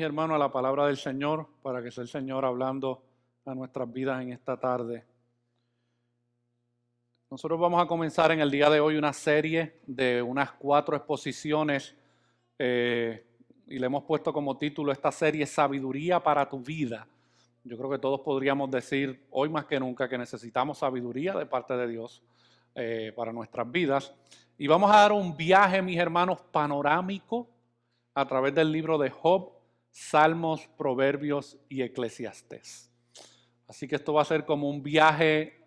mis hermanos, a la palabra del Señor para que sea el Señor hablando a nuestras vidas en esta tarde. Nosotros vamos a comenzar en el día de hoy una serie de unas 4 exposiciones y le hemos puesto como título esta serie Sabiduría para tu vida. Yo creo que todos podríamos decir hoy más que nunca que necesitamos sabiduría de parte de Dios para nuestras vidas. Y vamos a dar un viaje, mis hermanos, panorámico a través del libro de Job, Salmos, Proverbios y Eclesiastés. Así que esto va a ser como un viaje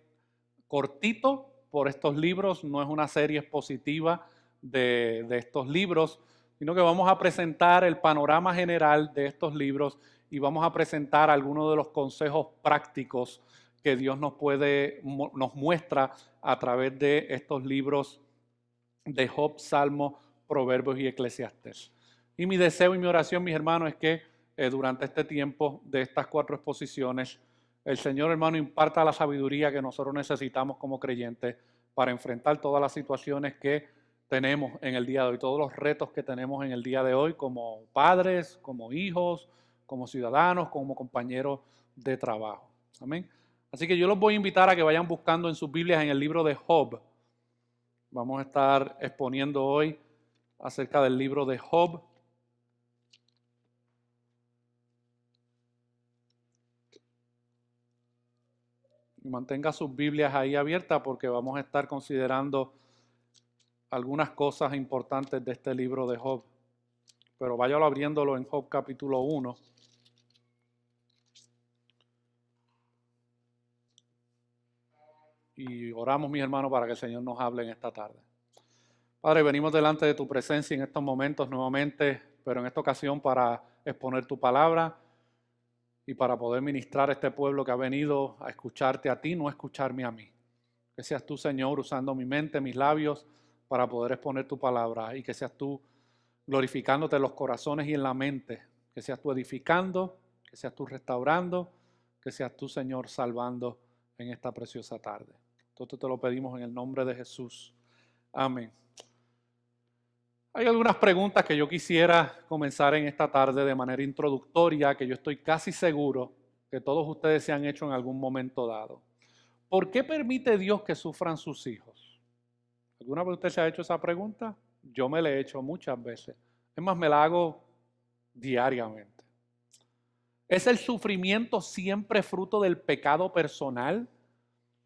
cortito por estos libros, no es una serie expositiva de estos libros, sino que vamos a presentar el panorama general de estos libros y vamos a presentar algunos de los consejos prácticos que Dios nos muestra a través de estos libros de Job, Salmos, Proverbios y Eclesiastés. Y mi deseo y mi oración, mis hermanos, es que durante este tiempo de estas 4 exposiciones, el Señor, hermano, imparta la sabiduría que nosotros necesitamos como creyentes para enfrentar todas las situaciones que tenemos en el día de hoy, todos los retos que tenemos en el día de hoy como padres, como hijos, como ciudadanos, como compañeros de trabajo. Amén. Así que yo los voy a invitar a que vayan buscando en sus Biblias en el libro de Job. Vamos a estar exponiendo hoy acerca del libro de Job. Y mantenga sus Biblias ahí abiertas porque vamos a estar considerando algunas cosas importantes de este libro de Job. Pero váyalo abriéndolo en Job capítulo 1. Y oramos, mis hermanos, para que el Señor nos hable en esta tarde. Padre, venimos delante de tu presencia en estos momentos nuevamente, pero en esta ocasión para exponer tu palabra y para poder ministrar a este pueblo que ha venido a escucharte a ti, no a escucharme a mí. Que seas tú, Señor, usando mi mente, mis labios, para poder exponer tu palabra y que seas tú glorificándote en los corazones y en la mente. Que seas tú edificando, que seas tú restaurando, que seas tú, Señor, salvando en esta preciosa tarde. Todo te lo pedimos en el nombre de Jesús. Amén. Hay algunas preguntas que yo quisiera comenzar en esta tarde de manera introductoria, que yo estoy casi seguro que todos ustedes se han hecho en algún momento dado. ¿Por qué permite Dios que sufran sus hijos? ¿Alguna vez usted se ha hecho esa pregunta? Yo me la he hecho muchas veces. Es más, me la hago diariamente. ¿Es el sufrimiento siempre fruto del pecado personal?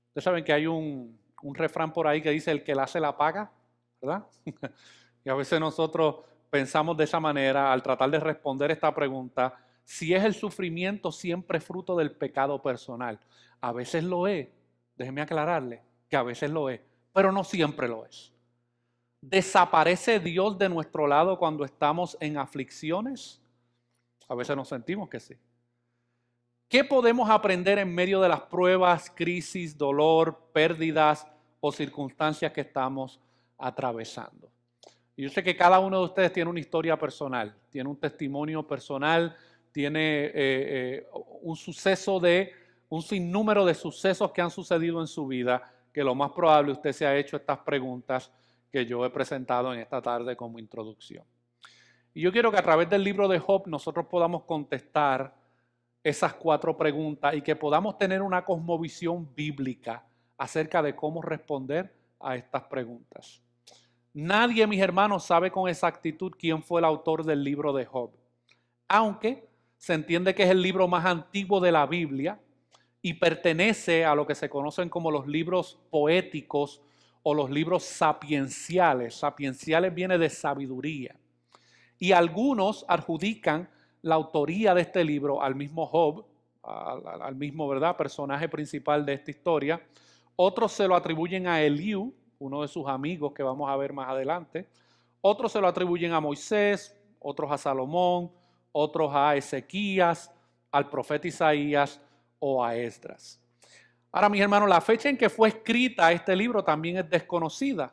Ustedes saben que hay un refrán por ahí que dice el que la hace la paga, ¿verdad? Y a veces nosotros pensamos de esa manera al tratar de responder esta pregunta, si es el sufrimiento siempre fruto del pecado personal. A veces lo es, déjeme aclararle que a veces lo es, pero no siempre lo es. ¿Desaparece Dios de nuestro lado cuando estamos en aflicciones? A veces nos sentimos que sí. ¿Qué podemos aprender en medio de las pruebas, crisis, dolor, pérdidas o circunstancias que estamos atravesando? Y yo sé que cada uno de ustedes tiene una historia personal, tiene un testimonio personal, tiene un sinnúmero de sucesos que han sucedido en su vida, que lo más probable usted se ha hecho estas preguntas que yo he presentado en esta tarde como introducción. Y yo quiero que a través del libro de Job nosotros podamos contestar esas 4 preguntas y que podamos tener una cosmovisión bíblica acerca de cómo responder a estas preguntas. Nadie, mis hermanos, sabe con exactitud quién fue el autor del libro de Job, aunque se entiende que es el libro más antiguo de la Biblia y pertenece a lo que se conocen como los libros poéticos o los libros sapienciales. Sapienciales viene de sabiduría. Y algunos adjudican la autoría de este libro al mismo Job, al mismo, ¿verdad?, personaje principal de esta historia. Otros se lo atribuyen a Eliú, uno de sus amigos que vamos a ver más adelante. Otros se lo atribuyen a Moisés, otros a Salomón, otros a Ezequías, al profeta Isaías o a Esdras. Ahora, mis hermanos, la fecha en que fue escrita este libro también es desconocida.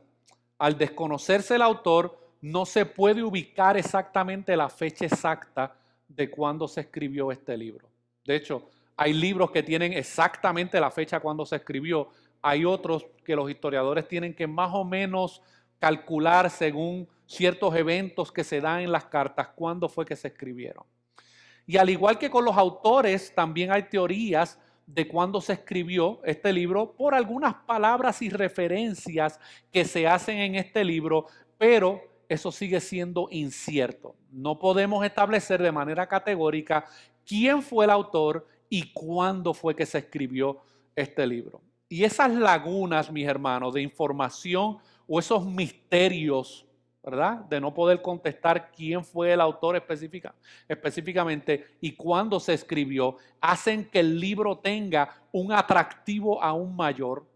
Al desconocerse el autor, no se puede ubicar exactamente la fecha exacta de cuándo se escribió este libro. De hecho, hay libros que tienen exactamente la fecha cuando se escribió. Hay otros que los historiadores tienen que más o menos calcular según ciertos eventos que se dan en las cartas cuándo fue que se escribieron. Y al igual que con los autores, también hay teorías de cuándo se escribió este libro por algunas palabras y referencias que se hacen en este libro, pero eso sigue siendo incierto. No podemos establecer de manera categórica quién fue el autor y cuándo fue que se escribió este libro. Y esas lagunas, mis hermanos, de información o esos misterios, ¿verdad? De no poder contestar quién fue el autor específicamente y cuándo se escribió, hacen que el libro tenga un atractivo aún mayor,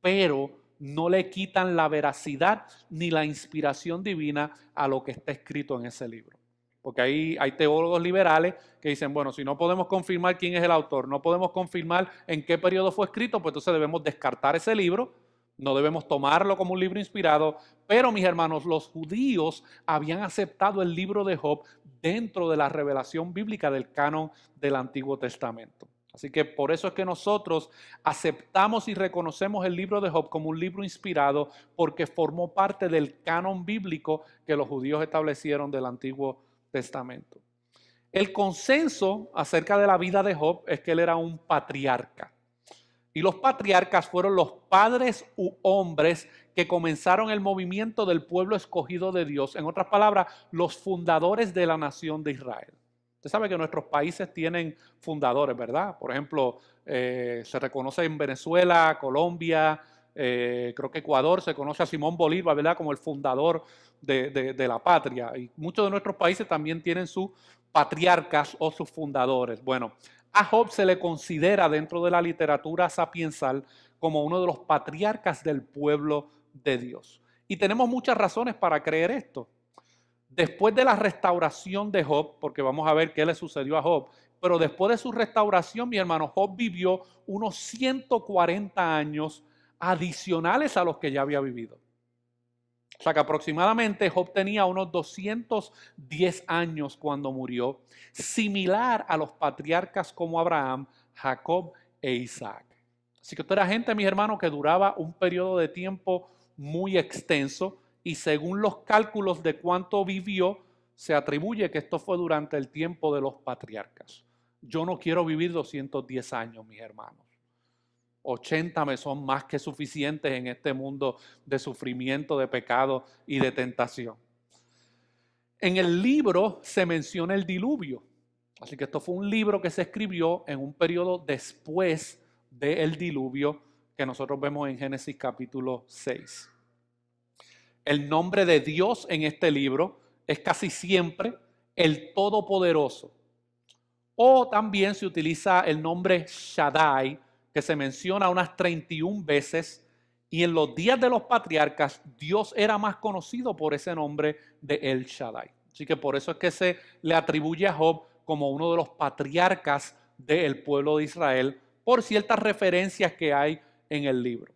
pero no le quitan la veracidad ni la inspiración divina a lo que está escrito en ese libro. Porque ahí hay teólogos liberales que dicen, bueno, si no podemos confirmar quién es el autor, no podemos confirmar en qué periodo fue escrito, pues entonces debemos descartar ese libro, no debemos tomarlo como un libro inspirado. Pero mis hermanos, los judíos habían aceptado el libro de Job dentro de la revelación bíblica del canon del Antiguo Testamento. Así que por eso es que nosotros aceptamos y reconocemos el libro de Job como un libro inspirado, porque formó parte del canon bíblico que los judíos establecieron del Antiguo Testamento. El consenso acerca de la vida de Job es que él era un patriarca. Y los patriarcas fueron los padres u hombres que comenzaron el movimiento del pueblo escogido de Dios. En otras palabras, los fundadores de la nación de Israel. Usted sabe que nuestros países tienen fundadores, ¿verdad? Por ejemplo, se reconoce en Venezuela, Colombia, creo que Ecuador se conoce a Simón Bolívar, ¿verdad? Como el fundador de la patria. Y muchos de nuestros países también tienen sus patriarcas o sus fundadores. Bueno, a Job se le considera dentro de la literatura sapiensal como uno de los patriarcas del pueblo de Dios. Y tenemos muchas razones para creer esto. Después de la restauración de Job, porque vamos a ver qué le sucedió a Job, pero después de su restauración, mi hermano, Job vivió unos 140 años adicionales a los que ya había vivido. O sea que aproximadamente Job tenía unos 210 años cuando murió, similar a los patriarcas como Abraham, Jacob e Isaac. Así que esto era gente, mis hermanos, que duraba un periodo de tiempo muy extenso y según los cálculos de cuánto vivió, se atribuye que esto fue durante el tiempo de los patriarcas. Yo no quiero vivir 210 años, mis hermanos. 80 me son más que suficientes en este mundo de sufrimiento, de pecado y de tentación. En el libro se menciona el diluvio. Así que esto fue un libro que se escribió en un periodo después del diluvio que nosotros vemos en Génesis capítulo 6. El nombre de Dios en este libro es casi siempre el Todopoderoso. O también se utiliza el nombre Shaddai, que se menciona unas 31 veces, y en los días de los patriarcas Dios era más conocido por ese nombre de El Shaddai. Así que por eso es que se le atribuye a Job como uno de los patriarcas del pueblo de Israel por ciertas referencias que hay en el libro.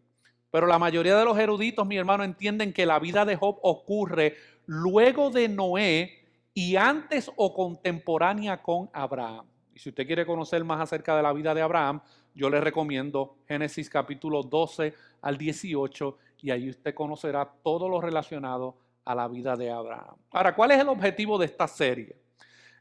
Pero la mayoría de los eruditos, mi hermano, entienden que la vida de Job ocurre luego de Noé y antes o contemporánea con Abraham. Y si usted quiere conocer más acerca de la vida de Abraham, yo le recomiendo Génesis capítulo 12 al 18 y ahí usted conocerá todo lo relacionado a la vida de Abraham. Ahora, ¿cuál es el objetivo de esta serie?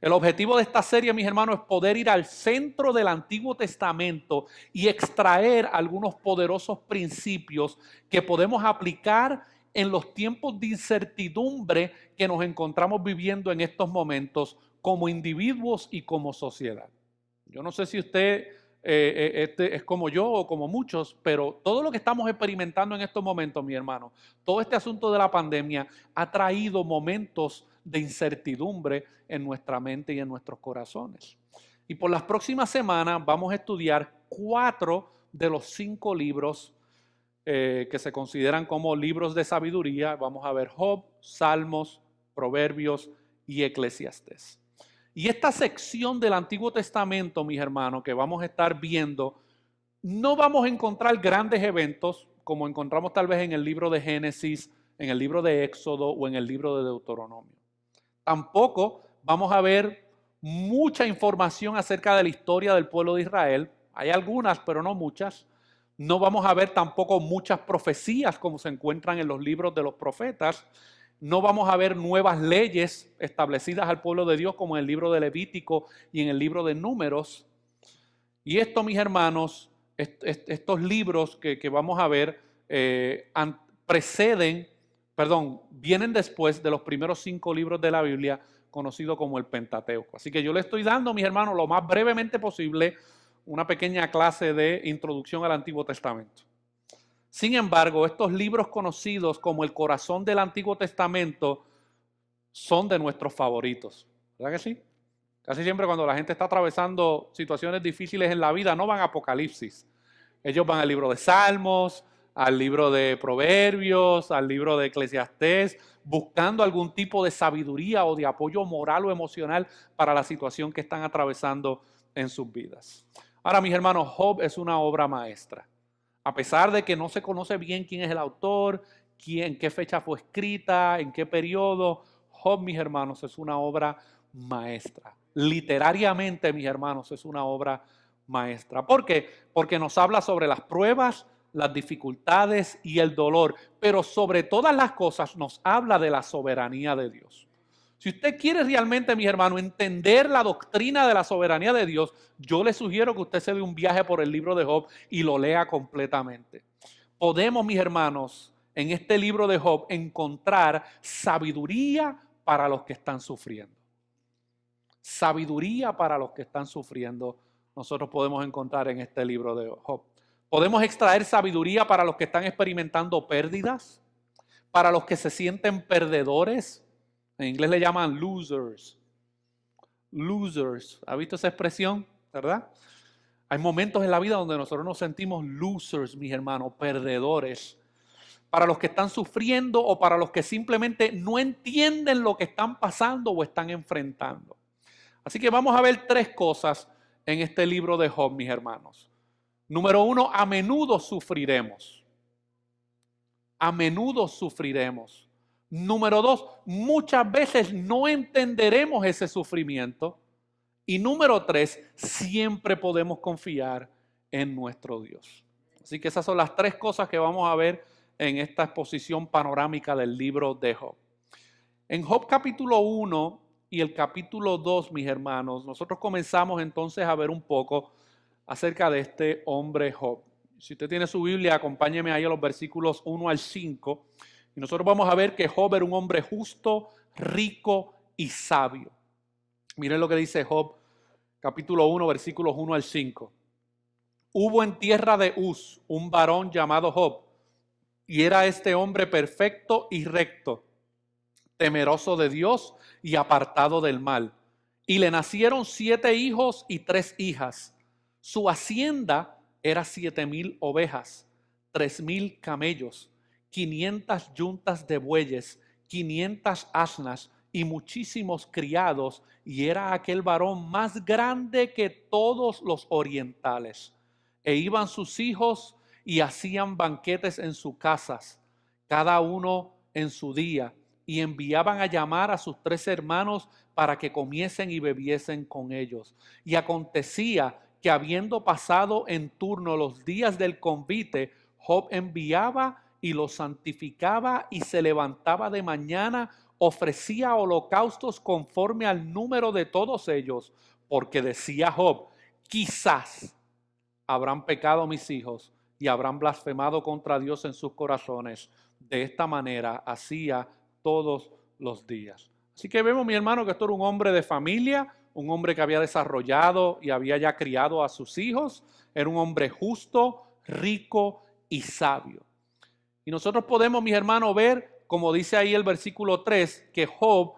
El objetivo de esta serie, mis hermanos, es poder ir al centro del Antiguo Testamento y extraer algunos poderosos principios que podemos aplicar en los tiempos de incertidumbre que nos encontramos viviendo en estos momentos como individuos y como sociedad. Yo no sé si usted es como yo o como muchos, pero todo lo que estamos experimentando en estos momentos, mi hermano, todo este asunto de la pandemia ha traído momentos de incertidumbre en nuestra mente y en nuestros corazones. Y por las próximas semanas vamos a estudiar 4 de los 5 libros que se consideran como libros de sabiduría. Vamos a ver Job, Salmos, Proverbios y Eclesiastés. Y esta sección del Antiguo Testamento, mis hermanos, que vamos a estar viendo, no vamos a encontrar grandes eventos como encontramos tal vez en el libro de Génesis, en el libro de Éxodo o en el libro de Deuteronomio. Tampoco vamos a ver mucha información acerca de la historia del pueblo de Israel. Hay algunas, pero no muchas. No vamos a ver tampoco muchas profecías como se encuentran en los libros de los profetas. No vamos a ver nuevas leyes establecidas al pueblo de Dios como en el libro de Levítico y en el libro de Números. Y esto, mis hermanos, estos libros que vamos a ver vienen después de los primeros 5 libros de la Biblia, conocido como el Pentateuco. Así que yo le estoy dando, mis hermanos, lo más brevemente posible, una pequeña clase de introducción al Antiguo Testamento. Sin embargo, estos libros conocidos como el corazón del Antiguo Testamento son de nuestros favoritos. ¿Verdad que sí? Casi siempre cuando la gente está atravesando situaciones difíciles en la vida, no van a Apocalipsis. Ellos van al libro de Salmos, al libro de Proverbios, al libro de Eclesiastés, buscando algún tipo de sabiduría o de apoyo moral o emocional para la situación que están atravesando en sus vidas. Ahora, mis hermanos, Job es una obra maestra. A pesar de que no se conoce bien quién es el autor, en qué fecha fue escrita, en qué periodo, Job, mis hermanos, es una obra maestra. Literariamente, mis hermanos, es una obra maestra. ¿Por qué? Porque nos habla sobre las pruebas, las dificultades y el dolor, pero sobre todas las cosas nos habla de la soberanía de Dios. Si usted quiere realmente, mis hermanos, entender la doctrina de la soberanía de Dios, yo le sugiero que usted se dé un viaje por el libro de Job y lo lea completamente. Podemos, mis hermanos, en este libro de Job encontrar sabiduría para los que están sufriendo. Sabiduría para los que están sufriendo, nosotros podemos encontrar en este libro de Job. Podemos extraer sabiduría para los que están experimentando pérdidas, para los que se sienten perdedores. En inglés le llaman losers. Losers. ¿Ha visto esa expresión? ¿Verdad? Hay momentos en la vida donde nosotros nos sentimos losers, mis hermanos, perdedores. Para los que están sufriendo o para los que simplemente no entienden lo que están pasando o están enfrentando. Así que vamos a ver 3 cosas en este libro de Job, mis hermanos. Número 1, a menudo sufriremos. A menudo sufriremos. Número 2, muchas veces no entenderemos ese sufrimiento. Y número 3, siempre podemos confiar en nuestro Dios. Así que esas son las 3 cosas que vamos a ver en esta exposición panorámica del libro de Job. En Job capítulo 1 y el capítulo 2, mis hermanos, nosotros comenzamos entonces a ver un poco acerca de este hombre Job. Si usted tiene su Biblia, acompáñeme ahí a los versículos 1 al 5. Y nosotros vamos a ver que Job era un hombre justo, rico y sabio. Miren lo que dice Job, capítulo 1, versículos 1 al 5. Hubo en tierra de Uz un varón llamado Job, y era este hombre perfecto y recto, temeroso de Dios y apartado del mal. Y le nacieron 7 hijos y 3 hijas. Su hacienda era 7,000 ovejas, 3,000 camellos, 500 yuntas de bueyes, 500 asnas y muchísimos criados, y era aquel varón más grande que todos los orientales. E iban sus hijos y hacían banquetes en sus casas, cada uno en su día, y enviaban a llamar a sus 3 hermanos para que comiesen y bebiesen con ellos. Y acontecía que habiendo pasado en turno los días del convite, Job enviaba y los santificaba y se levantaba de mañana, ofrecía holocaustos conforme al número de todos ellos, porque decía Job, quizás habrán pecado mis hijos y habrán blasfemado contra Dios en sus corazones. De esta manera hacía todos los días. Así que vemos, mi hermano, que esto era un hombre de familia, un hombre que había desarrollado y había ya criado a sus hijos. Era un hombre justo, rico y sabio. Y nosotros podemos, mis hermanos, ver, como dice ahí el versículo 3, que Job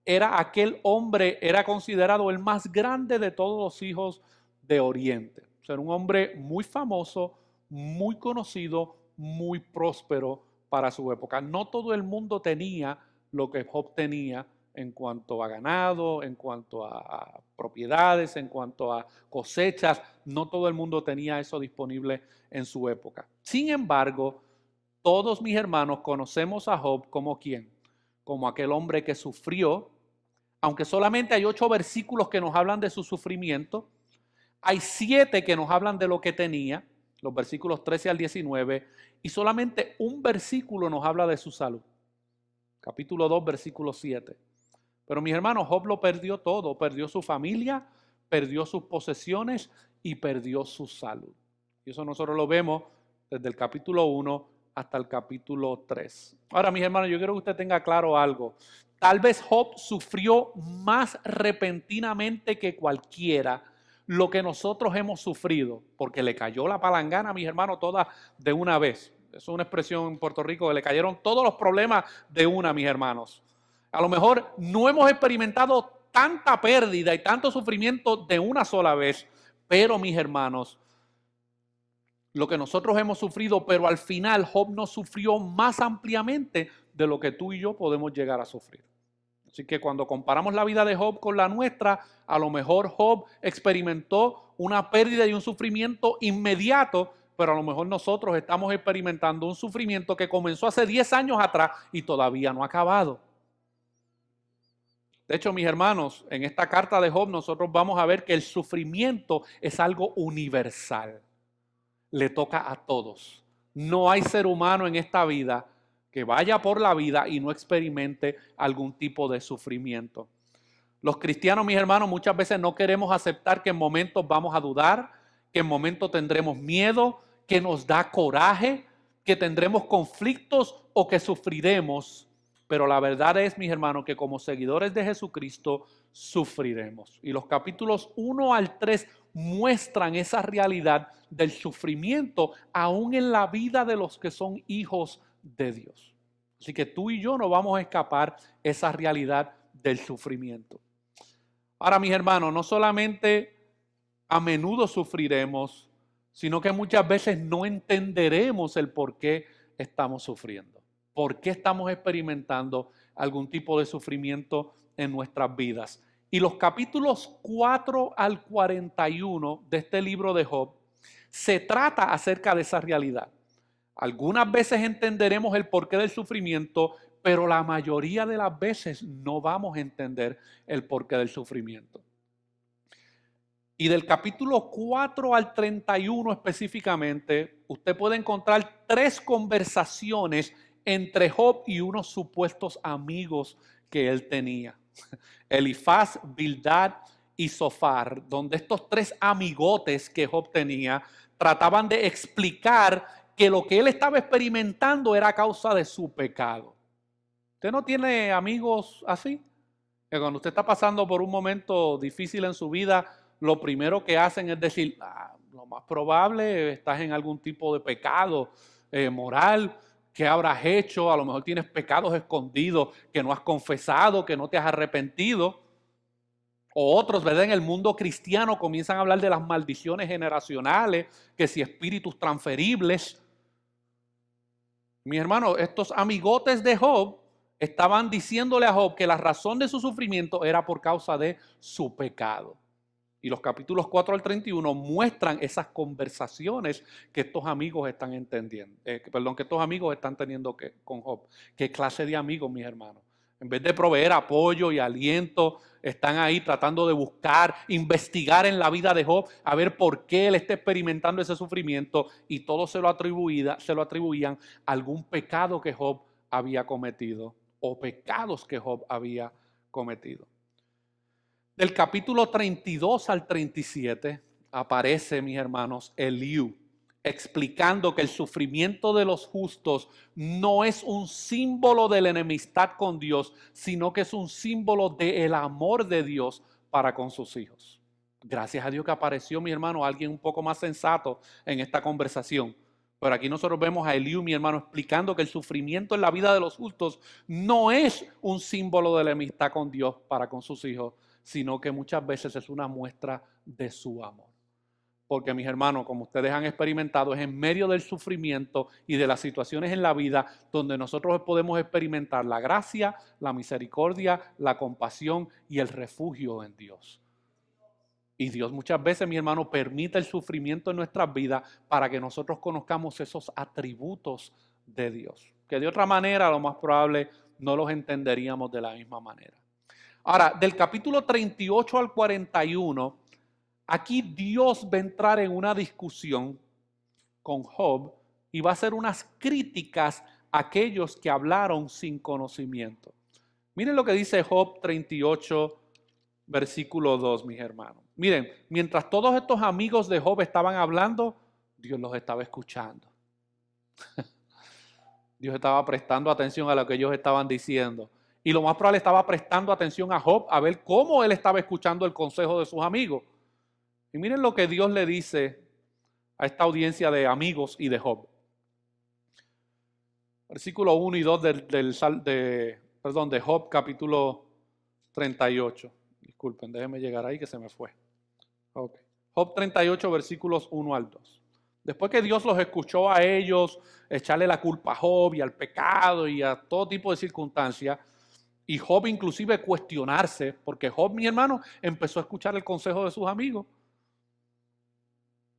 era aquel hombre, era considerado el más grande de todos los hijos de Oriente. O sea, era un hombre muy famoso, muy conocido, muy próspero para su época. No todo el mundo tenía lo que Job tenía en cuanto a ganado, en cuanto a propiedades, en cuanto a cosechas. No todo el mundo tenía eso disponible en su época. Sin embargo, todos mis hermanos conocemos a Job como ¿quién? Como aquel hombre que sufrió, aunque solamente hay 8 versículos que nos hablan de su sufrimiento, hay 7 que nos hablan de lo que tenía, los versículos 13 al 19, y solamente un versículo nos habla de su salud. Capítulo 2, versículo 7. Pero mis hermanos, Job lo perdió todo. Perdió su familia, perdió sus posesiones y perdió su salud. Y eso nosotros lo vemos desde el capítulo 1 hasta el capítulo 3. Ahora, mis hermanos, yo quiero que usted tenga claro algo. Tal vez Job sufrió más repentinamente que cualquiera lo que nosotros hemos sufrido, porque le cayó la palangana, mis hermanos, todas de una vez. Eso es una expresión en Puerto Rico, que le cayeron todos los problemas de una, mis hermanos. A lo mejor no hemos experimentado tanta pérdida y tanto sufrimiento de una sola vez, pero mis hermanos, lo que nosotros hemos sufrido, pero al final Job no sufrió más ampliamente de lo que tú y yo podemos llegar a sufrir. Así que cuando comparamos la vida de Job con la nuestra, a lo mejor Job experimentó una pérdida y un sufrimiento inmediato, pero a lo mejor nosotros estamos experimentando un sufrimiento que comenzó hace 10 años atrás y todavía no ha acabado. De hecho, mis hermanos, en esta carta de Job nosotros vamos a ver que el sufrimiento es algo universal. Le toca a todos. No hay ser humano en esta vida que vaya por la vida y no experimente algún tipo de sufrimiento. Los cristianos, mis hermanos, muchas veces no queremos aceptar que en momentos vamos a dudar, que en momentos tendremos miedo, que nos da coraje, que tendremos conflictos o que sufriremos. Pero la verdad es, mis hermanos, que como seguidores de Jesucristo sufriremos. Y los capítulos 1 al 3 muestran esa realidad del sufrimiento aún en la vida de los que son hijos de Dios. Así que tú y yo no vamos a escapar esa realidad del sufrimiento. Ahora, mis hermanos, no solamente a menudo sufriremos, sino que muchas veces no entenderemos el por qué estamos sufriendo. ¿Por qué estamos experimentando algún tipo de sufrimiento en nuestras vidas? Y los capítulos 4 al 41 de este libro de Job se trata acerca de esa realidad. Algunas veces entenderemos el porqué del sufrimiento, pero la mayoría de las veces no vamos a entender el porqué del sufrimiento. Y del capítulo 4 al 31 específicamente, usted puede encontrar 3 conversaciones entre Job y unos supuestos amigos que él tenía. Elifaz, Bildad y Zofar, donde estos 3 amigotes que Job tenía trataban de explicar que lo que él estaba experimentando era a causa de su pecado. ¿Usted no tiene amigos así? Que cuando usted está pasando por un momento difícil en su vida, lo primero que hacen es decir, lo más probable estás en algún tipo de pecado moral. ¿Qué habrás hecho? A lo mejor tienes pecados escondidos que no has confesado, que no te has arrepentido. O otros, ¿verdad? En el mundo cristiano comienzan a hablar de las maldiciones generacionales, que si espíritus transferibles. Mis hermanos, estos amigotes de Job estaban diciéndole a Job que la razón de su sufrimiento era por causa de su pecado. Y los capítulos 4 al 31 muestran esas conversaciones que estos amigos están entendiendo, que estos amigos están teniendo con Job. ¿Qué clase de amigos, mis hermanos? En vez de proveer apoyo y aliento, están ahí tratando de buscar, investigar en la vida de Job, a ver por qué él está experimentando ese sufrimiento, y todo se lo atribuían a algún pecado que Job había cometido o pecados que Job había cometido. Del capítulo 32 al 37 aparece, mis hermanos, Eliú, explicando que el sufrimiento de los justos no es un símbolo de la enemistad con Dios, sino que es un símbolo del amor de Dios para con sus hijos. Gracias a Dios que apareció, mi hermano, alguien un poco más sensato en esta conversación. Pero aquí nosotros vemos a Eliú, mi hermano, explicando que el sufrimiento en la vida de los justos no es un símbolo de la amistad con Dios para con sus hijos, sino que muchas veces es una muestra de su amor. Porque, mis hermanos, como ustedes han experimentado, es en medio del sufrimiento y de las situaciones en la vida donde nosotros podemos experimentar la gracia, la misericordia, la compasión y el refugio en Dios. Y Dios muchas veces, mi hermano, permite el sufrimiento en nuestras vidas para que nosotros conozcamos esos atributos de Dios, que de otra manera, lo más probable, no los entenderíamos de la misma manera. Ahora, del capítulo 38 al 41, aquí Dios va a entrar en una discusión con Job y va a hacer unas críticas aquellos que hablaron sin conocimiento. Miren lo que dice Job 38, versículo 2, mis hermanos. Miren, mientras todos estos amigos de Job estaban hablando, Dios los estaba escuchando. Dios estaba prestando atención a lo que ellos estaban diciendo. Y lo más probable estaba prestando atención a Job a ver cómo él estaba escuchando el consejo de sus amigos. Y miren lo que Dios le dice a esta audiencia de amigos y de Job. Versículo 1 y 2 de Job capítulo 38. Disculpen, déjenme llegar ahí que se me fue. Okay. Job 38, versículos 1 al 2. Después que Dios los escuchó a ellos echarle la culpa a Job y al pecado y a todo tipo de circunstancias, y Job inclusive cuestionarse, porque Job, mi hermano, empezó a escuchar el consejo de sus amigos.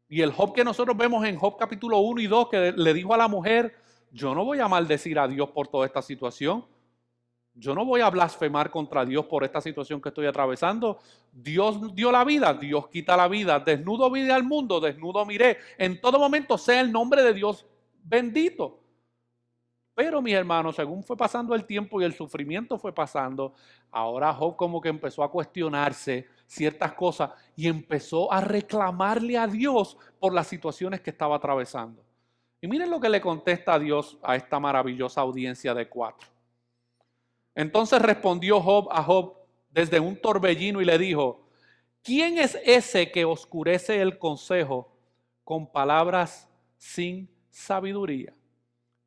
Y el Job que nosotros vemos en Job capítulo 1 y 2, que le dijo a la mujer, yo no voy a maldecir a Dios por toda esta situación. Yo no voy a blasfemar contra Dios por esta situación que estoy atravesando. Dios dio la vida, Dios quita la vida. Desnudo vine al mundo, desnudo miré. En todo momento sea el nombre de Dios bendito. Pero mis hermanos, según fue pasando el tiempo y el sufrimiento fue pasando, ahora Job como que empezó a cuestionarse ciertas cosas y empezó a reclamarle a Dios por las situaciones que estaba atravesando. Y miren lo que le contesta a Dios a esta maravillosa audiencia de 4. Entonces respondió Job a Job desde un torbellino y le dijo, ¿quién es ese que oscurece el consejo con palabras sin sabiduría?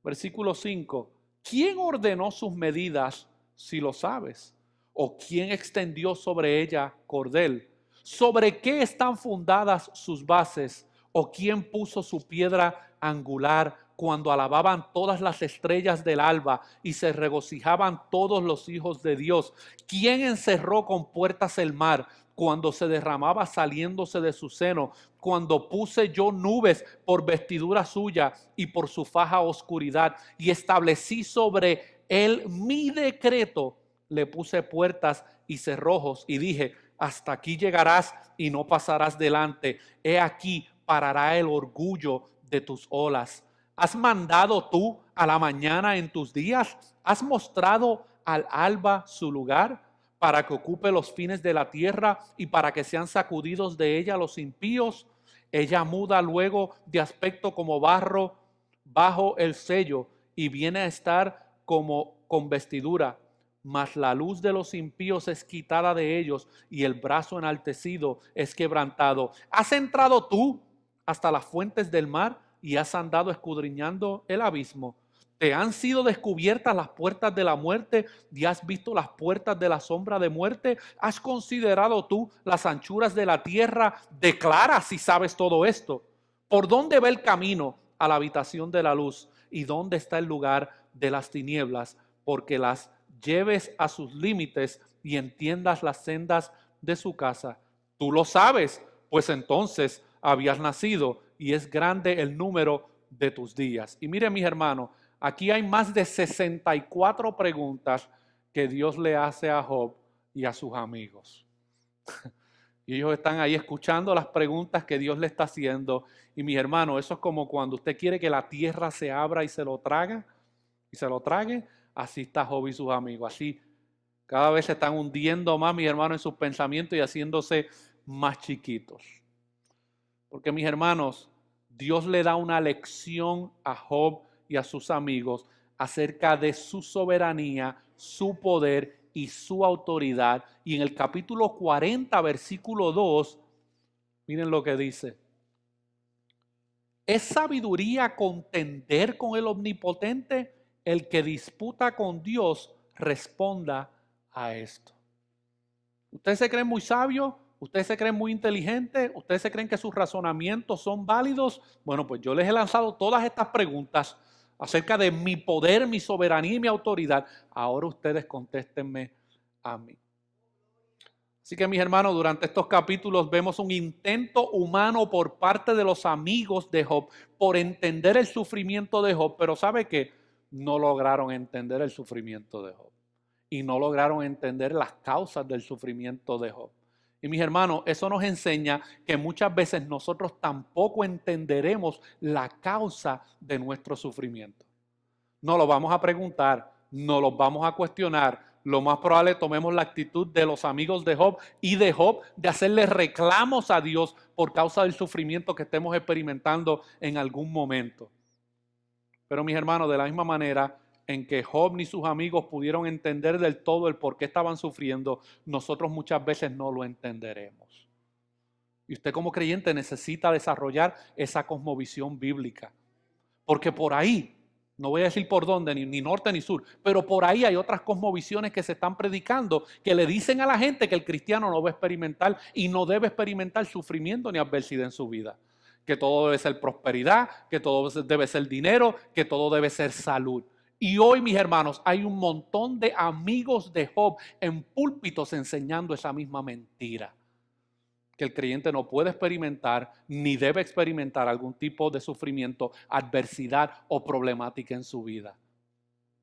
Versículo 5, ¿quién ordenó sus medidas si lo sabes? ¿O quién extendió sobre ella cordel? ¿Sobre qué están fundadas sus bases? ¿O quién puso su piedra angular cuando alababan todas las estrellas del alba y se regocijaban todos los hijos de Dios? ¿Quién encerró con puertas el mar cuando se derramaba saliéndose de su seno? Cuando puse yo nubes por vestidura suya y por su faja oscuridad y establecí sobre él mi decreto, le puse puertas y cerrojos y dije, hasta aquí llegarás y no pasarás delante. He aquí parará el orgullo de tus olas. ¿Has mandado tú a la mañana en tus días? ¿Has mostrado al alba su lugar para que ocupe los fines de la tierra y para que sean sacudidos de ella los impíos? Ella muda luego de aspecto como barro bajo el sello y viene a estar como con vestidura. Mas la luz de los impíos es quitada de ellos y el brazo enaltecido es quebrantado. ¿Has entrado tú hasta las fuentes del mar y has andado escudriñando el abismo? ¿Te han sido descubiertas las puertas de la muerte y has visto las puertas de la sombra de muerte? ¿Has considerado tú las anchuras de la tierra? Declara si sabes todo esto. ¿Por dónde va el camino a la habitación de la luz? ¿Y dónde está el lugar de las tinieblas? Porque las lleves a sus límites y entiendas las sendas de su casa. Tú lo sabes, pues entonces habías nacido y es grande el número de tus días. Y miren, mis hermanos, aquí hay más de 64 preguntas que Dios le hace a Job y a sus amigos. Y ellos están ahí escuchando las preguntas que Dios le está haciendo. Y mis hermanos, eso es como cuando usted quiere que la tierra se abra y se lo trague. Así está Job y sus amigos. Así cada vez se están hundiendo más, mis hermanos, en sus pensamientos y haciéndose más chiquitos. Porque, mis hermanos, Dios le da una lección a Job y a sus amigos acerca de su soberanía, su poder y su autoridad. Y en el capítulo 40, versículo 2, miren lo que dice. ¿Es sabiduría contender con el omnipotente? El que disputa con Dios responda a esto. ¿Ustedes se creen muy sabios? ¿Ustedes se creen muy inteligentes? ¿Ustedes se creen que sus razonamientos son válidos? Bueno, pues yo les he lanzado todas estas preguntas acerca de mi poder, mi soberanía y mi autoridad. Ahora ustedes contéstenme a mí. Así que, mis hermanos, durante estos capítulos vemos un intento humano por parte de los amigos de Job por entender el sufrimiento de Job, pero ¿sabe qué? No lograron entender el sufrimiento de Job y no lograron entender las causas del sufrimiento de Job. Y mis hermanos, eso nos enseña que muchas veces nosotros tampoco entenderemos la causa de nuestro sufrimiento. No lo vamos a preguntar, no los vamos a cuestionar. Lo más probable tomemos la actitud de los amigos de Job y de Job de hacerle reclamos a Dios por causa del sufrimiento que estemos experimentando en algún momento. Pero mis hermanos, de la misma manera en que Job ni sus amigos pudieron entender del todo el por qué estaban sufriendo, nosotros muchas veces no lo entenderemos. Y usted como creyente necesita desarrollar esa cosmovisión bíblica. Porque por ahí, no voy a decir por dónde, ni norte ni sur, pero por ahí hay otras cosmovisiones que se están predicando que le dicen a la gente que el cristiano no va a experimentar y no debe experimentar sufrimiento ni adversidad en su vida. Que todo debe ser prosperidad, que todo debe ser dinero, que todo debe ser salud. Y hoy, mis hermanos, hay un montón de amigos de Job en púlpitos enseñando esa misma mentira. Que el creyente no puede experimentar ni debe experimentar algún tipo de sufrimiento, adversidad o problemática en su vida.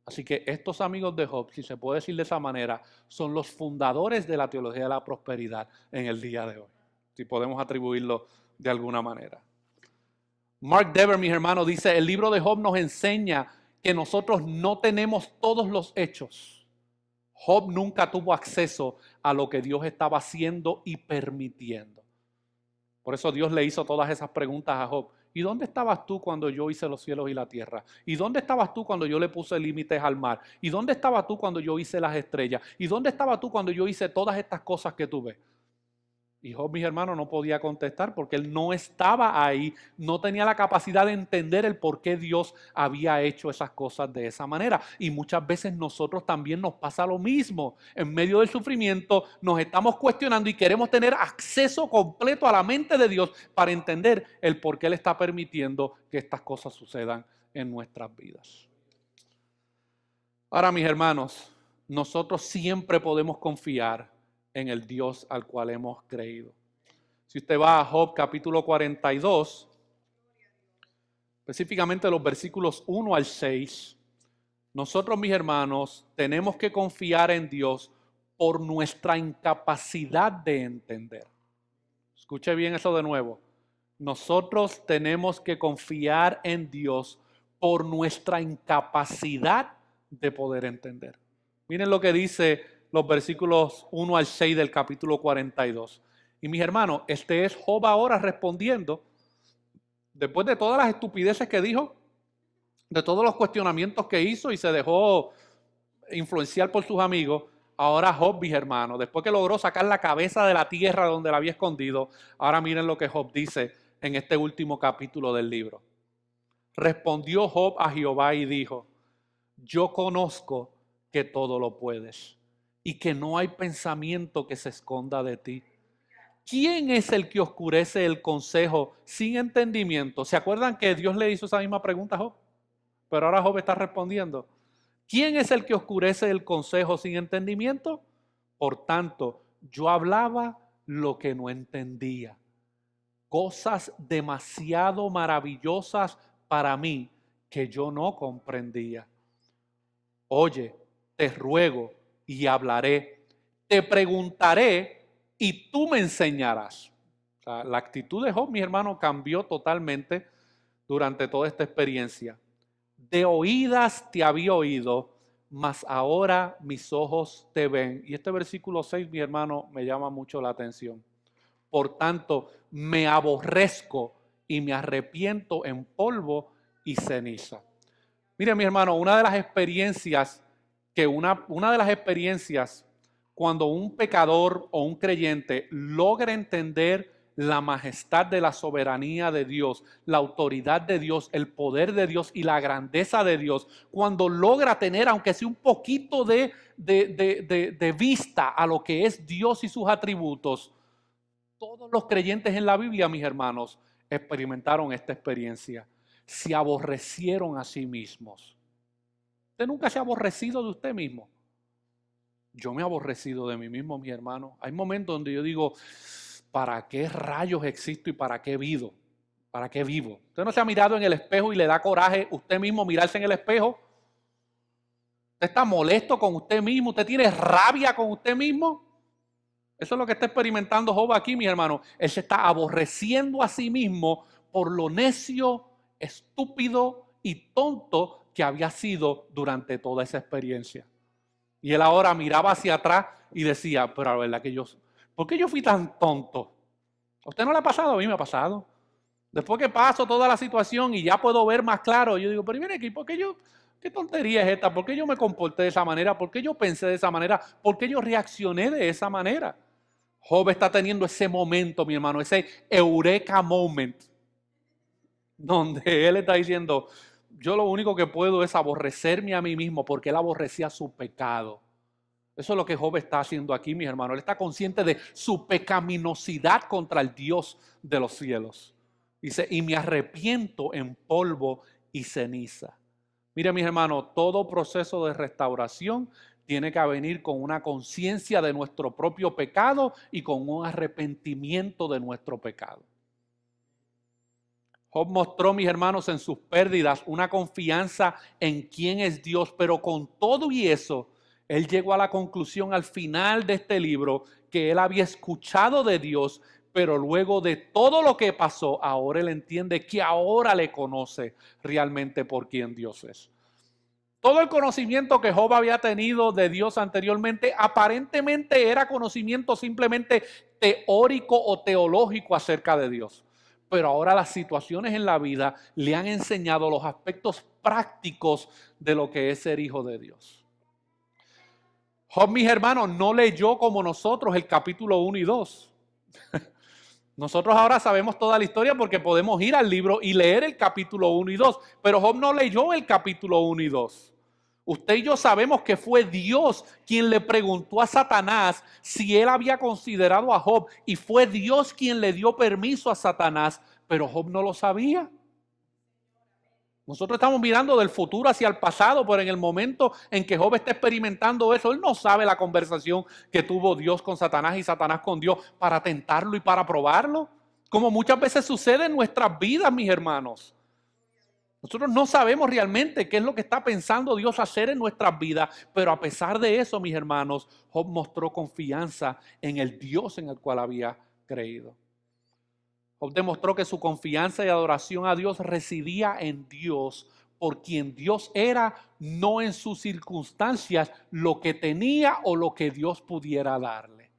Así que estos amigos de Job, si se puede decir de esa manera, son los fundadores de la teología de la prosperidad en el día de hoy. Si podemos atribuirlo de alguna manera. Mark Dever, mis hermanos, dice, el libro de Job nos enseña que nosotros no tenemos todos los hechos. Job nunca tuvo acceso a lo que Dios estaba haciendo y permitiendo. Por eso Dios le hizo todas esas preguntas a Job. ¿Y dónde estabas tú cuando yo hice los cielos y la tierra? ¿Y dónde estabas tú cuando yo le puse límites al mar? ¿Y dónde estabas tú cuando yo hice las estrellas? ¿Y dónde estabas tú cuando yo hice todas estas cosas que tú ves? Y Job, mis hermanos, no podía contestar porque él no estaba ahí, no tenía la capacidad de entender el por qué Dios había hecho esas cosas de esa manera. Y muchas veces nosotros también nos pasa lo mismo. En medio del sufrimiento nos estamos cuestionando y queremos tener acceso completo a la mente de Dios para entender el por qué Él está permitiendo que estas cosas sucedan en nuestras vidas. Ahora, mis hermanos, nosotros siempre podemos confiar en el Dios al cual hemos creído. Si usted va a Job capítulo 42, específicamente los versículos 1 al 6, nosotros, mis hermanos, tenemos que confiar en Dios por nuestra incapacidad de entender. Escuche bien eso de nuevo. Nosotros tenemos que confiar en Dios por nuestra incapacidad de poder entender. Miren lo que dice los versículos 1 al 6 del capítulo 42. Y mis hermanos, este es Job ahora respondiendo, después de todas las estupideces que dijo, de todos los cuestionamientos que hizo y se dejó influenciar por sus amigos, ahora Job, mis hermanos, después que logró sacar la cabeza de la tierra donde la había escondido, ahora miren lo que Job dice en este último capítulo del libro. Respondió Job a Jehová y dijo, yo conozco que todo lo puedes y que no hay pensamiento que se esconda de ti. ¿Quién es el que oscurece el consejo sin entendimiento? ¿Se acuerdan que Dios le hizo esa misma pregunta a Job? Pero ahora Job está respondiendo. ¿Quién es el que oscurece el consejo sin entendimiento? Por tanto, yo hablaba lo que no entendía. Cosas demasiado maravillosas para mí que yo no comprendía. Oye, te ruego y hablaré. Te preguntaré y tú me enseñarás. O sea, la actitud de Job, mi hermano, cambió totalmente durante toda esta experiencia. De oídas te había oído, mas ahora mis ojos te ven. Y este versículo 6, mi hermano, me llama mucho la atención. Por tanto, me aborrezco y me arrepiento en polvo y ceniza. Mire, mi hermano, una de las experiencias cuando un pecador o un creyente logra entender la majestad de la soberanía de Dios, la autoridad de Dios, el poder de Dios y la grandeza de Dios, cuando logra tener, aunque sea un poquito de vista a lo que es Dios y sus atributos, todos los creyentes en la Biblia, mis hermanos, experimentaron esta experiencia. Se aborrecieron a sí mismos. ¿Usted nunca se ha aborrecido de usted mismo? Yo me he aborrecido de mí mismo, mi hermano. Hay momentos donde yo digo, ¿para qué rayos existo y para qué vivo? ¿Para qué vivo? ¿Usted no se ha mirado en el espejo y le da coraje usted mismo mirarse en el espejo? ¿Usted está molesto con usted mismo? ¿Usted tiene rabia con usted mismo? Eso es lo que está experimentando Job aquí, mi hermano. Él se está aborreciendo a sí mismo por lo necio, estúpido y tonto que había sido durante toda esa experiencia. Y él ahora miraba hacia atrás y decía, pero la verdad que ¿por qué yo fui tan tonto? ¿A usted no le ha pasado? A mí me ha pasado. Después que paso toda la situación y ya puedo ver más claro, yo digo, pero viene aquí, qué tontería es esta? ¿Por qué yo me comporté de esa manera? ¿Por qué yo pensé de esa manera? ¿Por qué yo reaccioné de esa manera? Job está teniendo ese momento, mi hermano, ese eureka moment, donde él está diciendo, yo lo único que puedo es aborrecerme a mí mismo porque él aborrecía su pecado. Eso es lo que Job está haciendo aquí, mis hermanos. Él está consciente de su pecaminosidad contra el Dios de los cielos. Dice, y me arrepiento en polvo y ceniza. Mire, mis hermanos, todo proceso de restauración tiene que venir con una conciencia de nuestro propio pecado y con un arrepentimiento de nuestro pecado. Job mostró, mis hermanos, en sus pérdidas una confianza en quién es Dios, pero con todo y eso, él llegó a la conclusión al final de este libro que él había escuchado de Dios, pero luego de todo lo que pasó, ahora él entiende que ahora le conoce realmente por quién Dios es. Todo el conocimiento que Job había tenido de Dios anteriormente aparentemente era conocimiento simplemente teórico o teológico acerca de Dios. Pero ahora las situaciones en la vida le han enseñado los aspectos prácticos de lo que es ser hijo de Dios. Job, mis hermanos, no leyó como nosotros el capítulo 1 y 2. Nosotros ahora sabemos toda la historia porque podemos ir al libro y leer el capítulo 1 y 2. Pero Job no leyó el capítulo 1 y 2. Usted y yo sabemos que fue Dios quien le preguntó a Satanás si él había considerado a Job, y fue Dios quien le dio permiso a Satanás, pero Job no lo sabía. Nosotros estamos mirando del futuro hacia el pasado, pero en el momento en que Job está experimentando eso, él no sabe la conversación que tuvo Dios con Satanás y Satanás con Dios para tentarlo y para probarlo, como muchas veces sucede en nuestras vidas, mis hermanos. Nosotros no sabemos realmente qué es lo que está pensando Dios hacer en nuestras vidas, pero a pesar de eso, mis hermanos, Job mostró confianza en el Dios en el cual había creído. Job demostró que su confianza y adoración a Dios residía en Dios, por quien Dios era, no en sus circunstancias, lo que tenía o lo que Dios pudiera darle.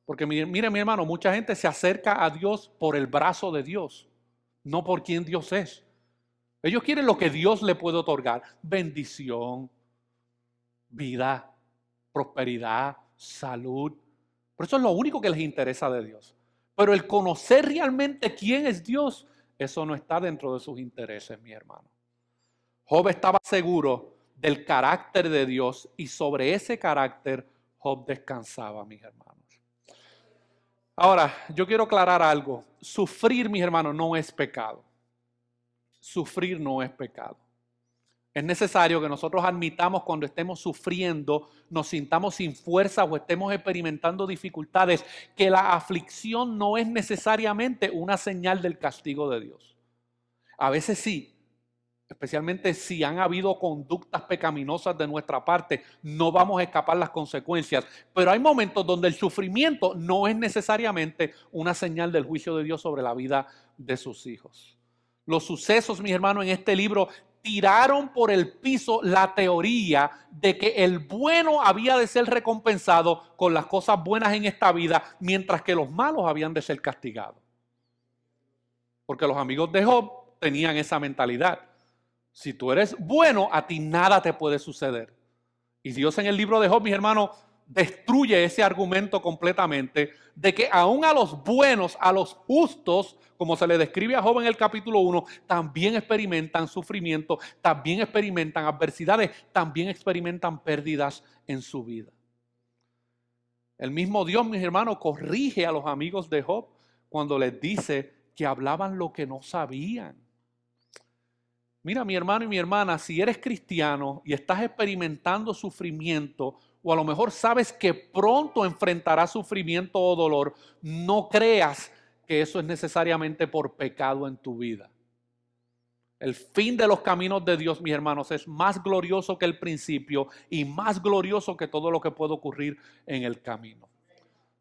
Porque mire, mi hermano, mucha gente se acerca a Dios por el brazo de Dios, no por quien Dios es. Ellos quieren lo que Dios le puede otorgar: bendición, vida, prosperidad, salud. Por eso es lo único que les interesa de Dios. Pero el conocer realmente quién es Dios, eso no está dentro de sus intereses, mi hermano. Job estaba seguro del carácter de Dios y sobre ese carácter Job descansaba, mis hermanos. Ahora, yo quiero aclarar algo. Sufrir, mis hermanos, no es pecado. Sufrir no es pecado. Es necesario que nosotros admitamos cuando estemos sufriendo, nos sintamos sin fuerza o estemos experimentando dificultades, que la aflicción no es necesariamente una señal del castigo de Dios. A veces sí, especialmente si han habido conductas pecaminosas de nuestra parte, no vamos a escapar las consecuencias. Pero hay momentos donde el sufrimiento no es necesariamente una señal del juicio de Dios sobre la vida de sus hijos. Los sucesos, mis hermanos, en este libro tiraron por el piso la teoría de que el bueno había de ser recompensado con las cosas buenas en esta vida, mientras que los malos habían de ser castigados. Porque los amigos de Job tenían esa mentalidad. Si tú eres bueno, a ti nada te puede suceder. Y Dios en el libro de Job, mis hermanos, destruye ese argumento completamente de que aún a los buenos, a los justos, como se le describe a Job en el capítulo 1, también experimentan sufrimiento, también experimentan adversidades, también experimentan pérdidas en su vida. El mismo Dios, mis hermanos, corrige a los amigos de Job cuando les dice que hablaban lo que no sabían. Mira, mi hermano y mi hermana, si eres cristiano y estás experimentando sufrimiento, o a lo mejor sabes que pronto enfrentarás sufrimiento o dolor, no creas que eso es necesariamente por pecado en tu vida. El fin de los caminos de Dios, mis hermanos, es más glorioso que el principio y más glorioso que todo lo que puede ocurrir en el camino.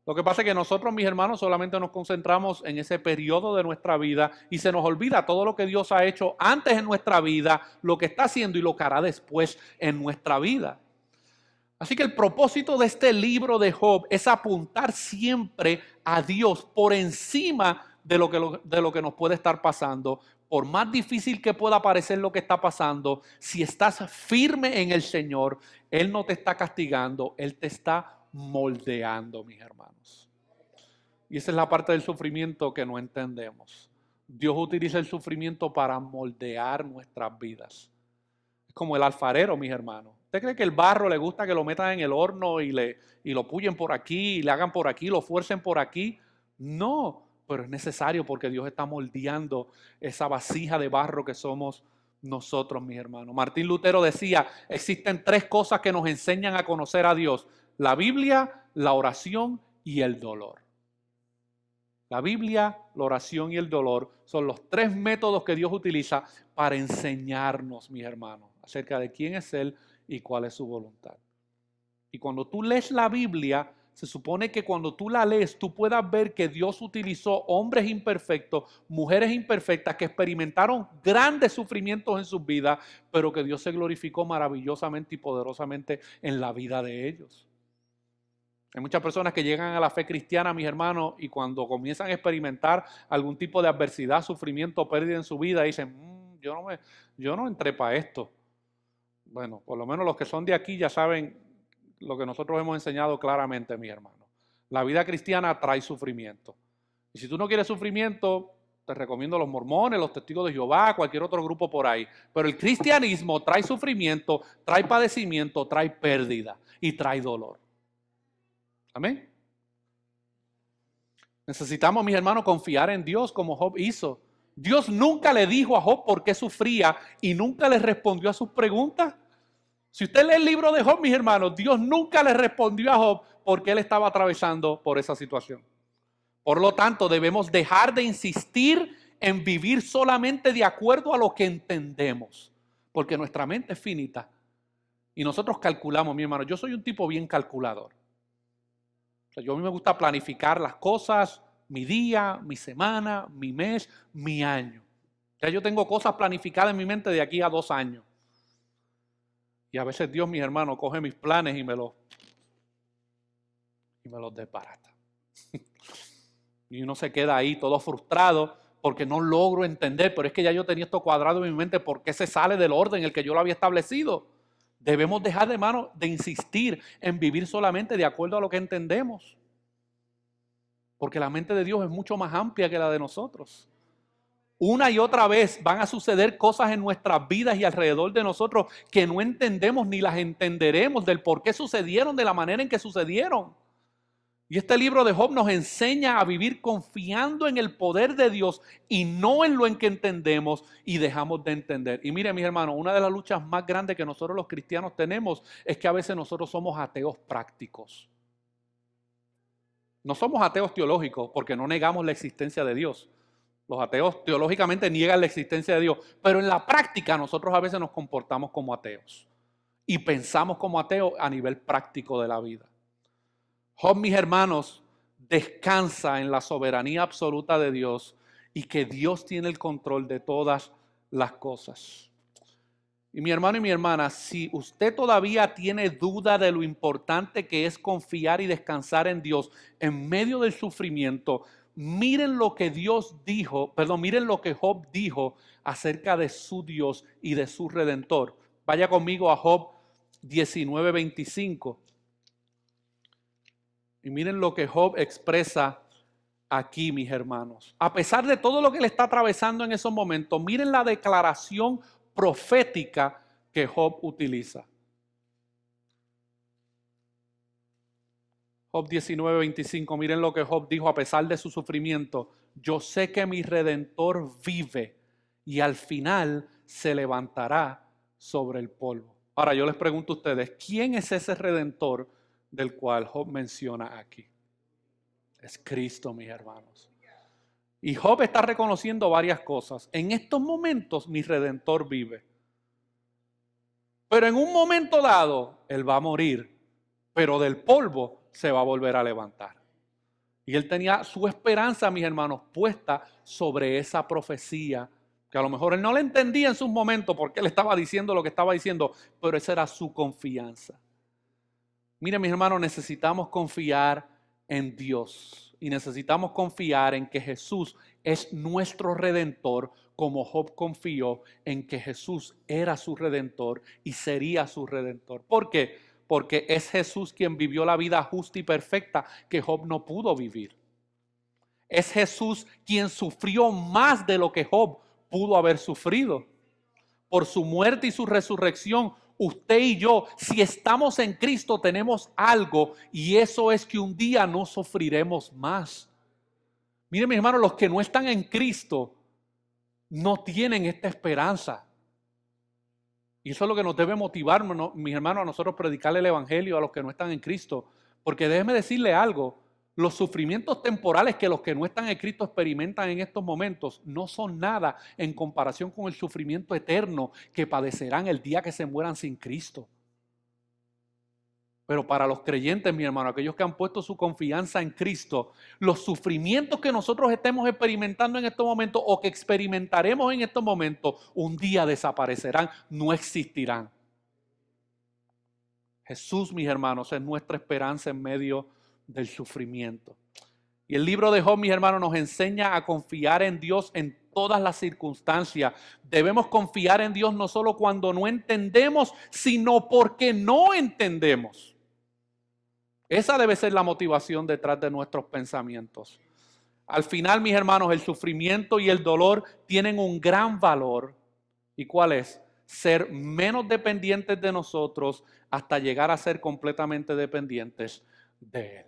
Lo que pasa es que nosotros, mis hermanos, solamente nos concentramos en ese periodo de nuestra vida y se nos olvida todo lo que Dios ha hecho antes en nuestra vida, lo que está haciendo y lo que hará después en nuestra vida. Así que el propósito de este libro de Job es apuntar siempre a Dios por encima de lo que nos puede estar pasando. Por más difícil que pueda parecer lo que está pasando, si estás firme en el Señor, Él no te está castigando, Él te está moldeando, mis hermanos. Y esa es la parte del sufrimiento que no entendemos. Dios utiliza el sufrimiento para moldear nuestras vidas. Es como el alfarero, mis hermanos. ¿Usted cree que el barro le gusta que lo metan en el horno y lo puyen por aquí, y le hagan por aquí, lo fuercen por aquí? No, pero es necesario porque Dios está moldeando esa vasija de barro que somos nosotros, mis hermanos. Martín Lutero decía, existen 3 cosas que nos enseñan a conocer a Dios: la Biblia, la oración y el dolor. La Biblia, la oración y el dolor son los 3 métodos que Dios utiliza para enseñarnos, mis hermanos, acerca de quién es Él y cuál es su voluntad. Y cuando tú lees la Biblia, se supone que cuando tú la lees, tú puedas ver que Dios utilizó hombres imperfectos, mujeres imperfectas que experimentaron grandes sufrimientos en sus vidas, pero que Dios se glorificó maravillosamente y poderosamente en la vida de ellos. Hay muchas personas que llegan a la fe cristiana, mis hermanos, y cuando comienzan a experimentar algún tipo de adversidad, sufrimiento, pérdida en su vida, dicen, yo no entré para esto. Bueno, por lo menos los que son de aquí ya saben lo que nosotros hemos enseñado claramente, mis hermanos. La vida cristiana trae sufrimiento. Y si tú no quieres sufrimiento, te recomiendo los mormones, los testigos de Jehová, cualquier otro grupo por ahí. Pero el cristianismo trae sufrimiento, trae padecimiento, trae pérdida y trae dolor. Amén. Necesitamos, mis hermanos, confiar en Dios como Job hizo. Dios nunca le dijo a Job por qué sufría y nunca le respondió a sus preguntas. Si usted lee el libro de Job, mis hermanos, Dios nunca le respondió a Job porque él estaba atravesando por esa situación. Por lo tanto, debemos dejar de insistir en vivir solamente de acuerdo a lo que entendemos, porque nuestra mente es finita y nosotros calculamos, mi hermano. Yo soy un tipo bien calculador. A mí me gusta planificar las cosas, mi día, mi semana, mi mes, mi año. Yo tengo cosas planificadas en mi mente de aquí a 2 años. Y a veces Dios, mis hermanos, coge mis planes y me los desbarata. Y uno se queda ahí todo frustrado porque no logro entender, pero es que ya yo tenía esto cuadrado en mi mente, ¿por qué se sale del orden en el que yo lo había establecido? Debemos dejar, hermano, de insistir en vivir solamente de acuerdo a lo que entendemos. Porque la mente de Dios es mucho más amplia que la de nosotros. Una y otra vez van a suceder cosas en nuestras vidas y alrededor de nosotros que no entendemos ni las entenderemos del por qué sucedieron de la manera en que sucedieron. Y este libro de Job nos enseña a vivir confiando en el poder de Dios y no en lo en que entendemos y dejamos de entender. Y mire, mis hermanos, una de las luchas más grandes que nosotros los cristianos tenemos es que a veces nosotros somos ateos prácticos. No somos ateos teológicos porque no negamos la existencia de Dios. Los ateos teológicamente niegan la existencia de Dios, pero en la práctica nosotros a veces nos comportamos como ateos y pensamos como ateos a nivel práctico de la vida. Job, mis hermanos, descansa en la soberanía absoluta de Dios y que Dios tiene el control de todas las cosas. Y mi hermano y mi hermana, si usted todavía tiene duda de lo importante que es confiar y descansar en Dios en medio del sufrimiento, miren lo que miren lo que Job dijo acerca de su Dios y de su Redentor. Vaya conmigo a Job 19:25. Y miren lo que Job expresa aquí, mis hermanos. A pesar de todo lo que le está atravesando en esos momentos, miren la declaración profética que Job utiliza. Job 19:25, miren lo que Job dijo a pesar de su sufrimiento. Yo sé que mi Redentor vive y al final se levantará sobre el polvo. Ahora yo les pregunto a ustedes, ¿quién es ese Redentor del cual Job menciona aquí? Es Cristo, mis hermanos. Y Job está reconociendo varias cosas. En estos momentos mi Redentor vive. Pero en un momento dado, Él va a morir. Pero del polvo se va a volver a levantar. Y él tenía su esperanza, mis hermanos, puesta sobre esa profecía, que a lo mejor él no le entendía en sus momentos porque él estaba diciendo lo que estaba diciendo, pero esa era su confianza. Miren, mis hermanos, necesitamos confiar en Dios y necesitamos confiar en que Jesús es nuestro redentor, como Job confió en que Jesús era su redentor y sería su redentor. ¿Por qué? Porque es Jesús quien vivió la vida justa y perfecta que Job no pudo vivir. Es Jesús quien sufrió más de lo que Job pudo haber sufrido. Por su muerte y su resurrección, usted y yo, si estamos en Cristo, tenemos algo, y eso es que un día no sufriremos más. Miren, mis hermanos, los que no están en Cristo no tienen esta esperanza. Y eso es lo que nos debe motivar, mis hermanos, a nosotros predicarle el evangelio a los que no están en Cristo. Porque déjeme decirle algo, los sufrimientos temporales que los que no están en Cristo experimentan en estos momentos no son nada en comparación con el sufrimiento eterno que padecerán el día que se mueran sin Cristo. Pero para los creyentes, mi hermano, aquellos que han puesto su confianza en Cristo, los sufrimientos que nosotros estemos experimentando en estos momentos o que experimentaremos en estos momentos, un día desaparecerán, no existirán. Jesús, mis hermanos, es nuestra esperanza en medio del sufrimiento. Y el libro de Job, mis hermanos, nos enseña a confiar en Dios en todas las circunstancias. Debemos confiar en Dios no solo cuando no entendemos, sino porque no entendemos. Esa debe ser la motivación detrás de nuestros pensamientos. Al final, mis hermanos, el sufrimiento y el dolor tienen un gran valor. ¿Y cuál es? Ser menos dependientes de nosotros hasta llegar a ser completamente dependientes de Él.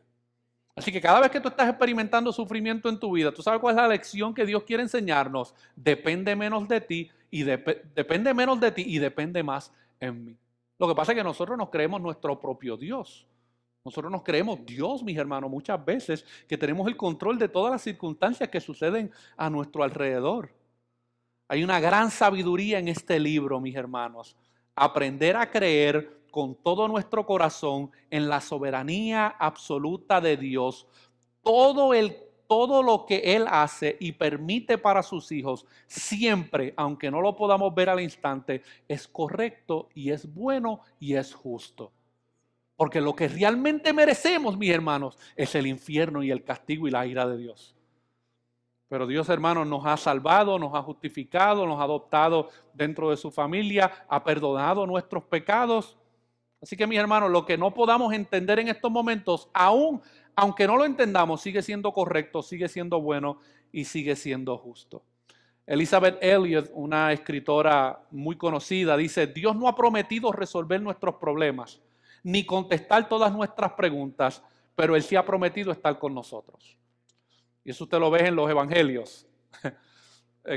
Así que cada vez que tú estás experimentando sufrimiento en tu vida, tú sabes cuál es la lección que Dios quiere enseñarnos. Depende menos de ti y depende menos de ti y depende más en mí. Lo que pasa es que nosotros nos creemos nuestro propio Dios. Nosotros nos creemos Dios, mis hermanos, muchas veces que tenemos el control de todas las circunstancias que suceden a nuestro alrededor. Hay una gran sabiduría en este libro, mis hermanos. Aprender a creer con todo nuestro corazón en la soberanía absoluta de Dios. Todo lo que Él hace y permite para sus hijos, siempre, aunque no lo podamos ver al instante, es correcto y es bueno y es justo. Porque lo que realmente merecemos, mis hermanos, es el infierno y el castigo y la ira de Dios. Pero Dios, hermanos, nos ha salvado, nos ha justificado, nos ha adoptado dentro de su familia, ha perdonado nuestros pecados. Así que, mis hermanos, lo que no podamos entender en estos momentos, aunque no lo entendamos, sigue siendo correcto, sigue siendo bueno y sigue siendo justo. Elizabeth Elliot, una escritora muy conocida, dice: Dios no ha prometido resolver nuestros problemas, ni contestar todas nuestras preguntas, pero Él sí ha prometido estar con nosotros. Y eso usted lo ve en los evangelios.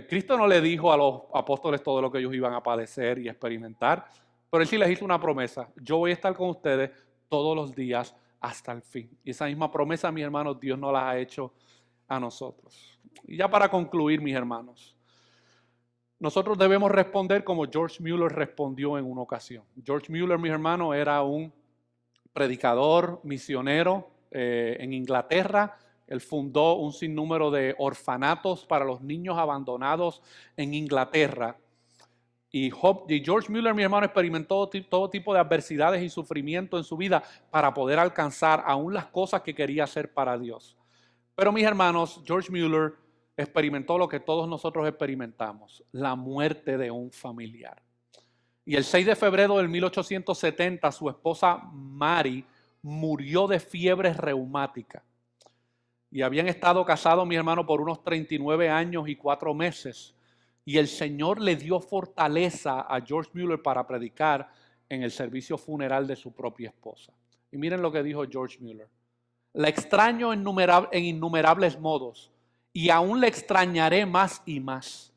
Cristo no le dijo a los apóstoles todo lo que ellos iban a padecer y experimentar, pero Él sí les hizo una promesa: yo voy a estar con ustedes todos los días hasta el fin. Y esa misma promesa, mis hermanos, Dios nos la ha hecho a nosotros. Y ya para concluir, mis hermanos, nosotros debemos responder como George Mueller respondió en una ocasión. George Mueller, mis hermanos, era un predicador, misionero en Inglaterra. Él fundó un sinnúmero de orfanatos para los niños abandonados en Inglaterra. Y George Mueller, mi hermano, experimentó todo tipo de adversidades y sufrimiento en su vida para poder alcanzar aún las cosas que quería hacer para Dios. Pero, mis hermanos, George Mueller experimentó lo que todos nosotros experimentamos: la muerte de un familiar. Y el 6 de febrero del 1870, su esposa Mary murió de fiebre reumática. Y habían estado casados, mi hermano, por unos 39 años y 4 meses. Y el Señor le dio fortaleza a George Mueller para predicar en el servicio funeral de su propia esposa. Y miren lo que dijo George Mueller: la extraño en innumerables modos, y aún le extrañaré más y más.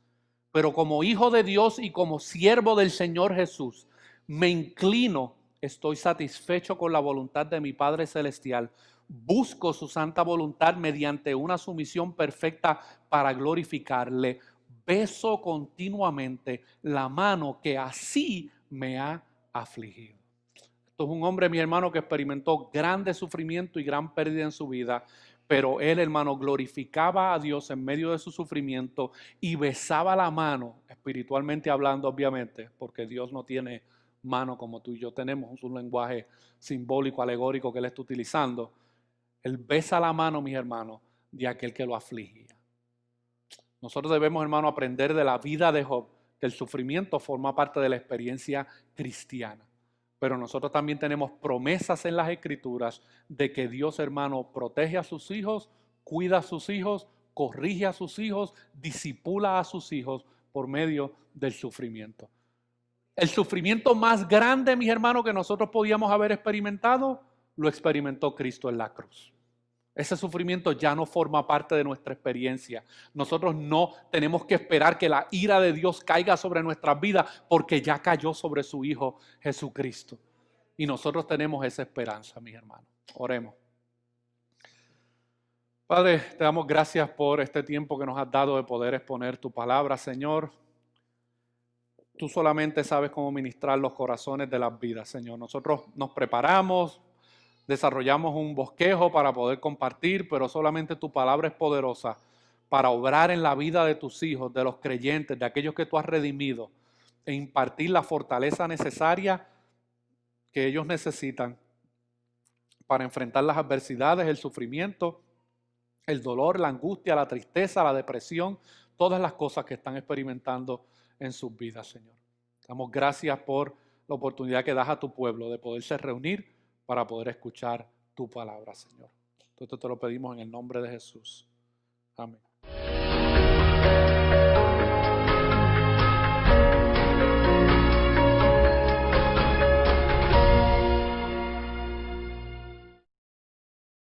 Pero como hijo de Dios y como siervo del Señor Jesús, me inclino, estoy satisfecho con la voluntad de mi Padre Celestial. Busco su santa voluntad mediante una sumisión perfecta para glorificarle. Beso continuamente la mano que así me ha afligido. Esto es un hombre, mi hermano, que experimentó grande sufrimiento y gran pérdida en su vida, Pero él, hermano, glorificaba a Dios en medio de su sufrimiento y besaba la mano, espiritualmente hablando, obviamente, porque Dios no tiene mano como tú y yo tenemos, es un lenguaje simbólico, alegórico que él está utilizando. Él besa la mano, mis hermanos, de aquel que lo afligía. Nosotros debemos, hermano, aprender de la vida de Job, que el sufrimiento forma parte de la experiencia cristiana. Pero nosotros también tenemos promesas en las Escrituras de que Dios, hermano, protege a sus hijos, cuida a sus hijos, corrige a sus hijos, disipula a sus hijos por medio del sufrimiento. El sufrimiento más grande, mis hermanos, que nosotros podíamos haber experimentado, lo experimentó Cristo en la cruz. Ese sufrimiento ya no forma parte de nuestra experiencia. Nosotros no tenemos que esperar que la ira de Dios caiga sobre nuestras vidas porque ya cayó sobre su Hijo Jesucristo. Y nosotros tenemos esa esperanza, mis hermanos. Oremos. Padre, te damos gracias por este tiempo que nos has dado de poder exponer tu palabra, Señor. Tú solamente sabes cómo ministrar los corazones de las vidas, Señor. Nosotros nos preparamos, desarrollamos un bosquejo para poder compartir, pero solamente tu palabra es poderosa para obrar en la vida de tus hijos, de los creyentes, de aquellos que tú has redimido, e impartir la fortaleza necesaria que ellos necesitan para enfrentar las adversidades, el sufrimiento, el dolor, la angustia, la tristeza, la depresión, todas las cosas que están experimentando en sus vidas, Señor. Damos gracias por la oportunidad que das a tu pueblo de poderse reunir para poder escuchar tu palabra, Señor. Entonces te lo pedimos en el nombre de Jesús. Amén.